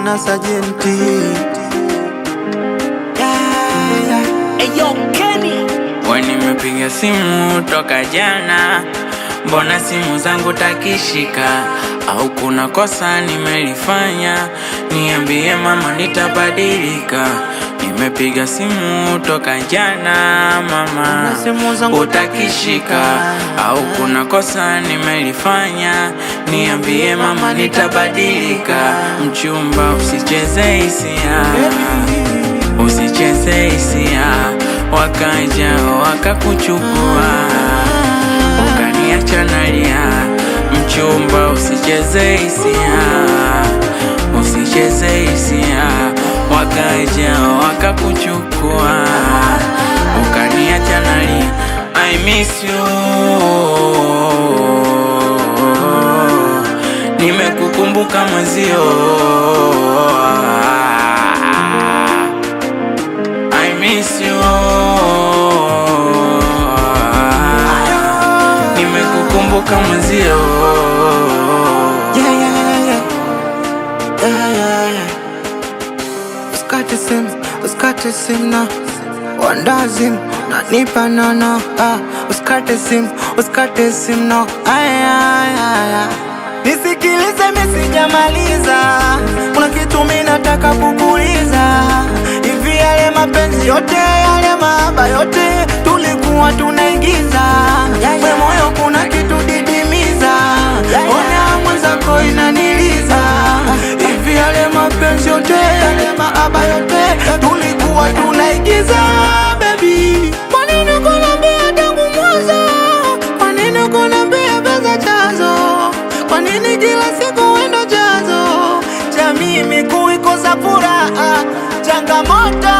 na sajenti. Eyo Kenny, we nimepiga simu toka jana, mbona simu zangu takishika? Au kuna kosa nimelifanya? Niambie mama, nitabadilika. Nimepiga simu toka jana mama, utakishika? Au kuna kosa nimelifanya? Niambie mama, nitabadilika. Mchumba, usicheze hisia, usicheze hisia, wakaja wakakuchukua ukaniacha nalia. Mchumba, usicheze hisia, usicheze hisia, wakaja wakakuchukua ukaniacha nalia. I miss you, nimekukumbuka mwezio. I miss you, nimekukumbuka mwezio. Usikate simu na wandazimu na nipa nono. Usikate simu no. Nisikilize, mimi sijamaliza, kuna kitu mimi nataka kukuuliza. Hivi yale mapenzi yote, yale mahaba yote tulikuwa tunaigiza, we moyo kuna kitu didimiza, ona mwenzako inaniliza. Hivi yale mapenzi yote, yale mahaba yote tulikuwa tunaigiza, baby. Kwa nini kunambia tangu mwanzo? Kwa nini kunambia pesa chazo? Kwa nini kila siku wendo chazo cha mimi kuikosa furaha? Changamoto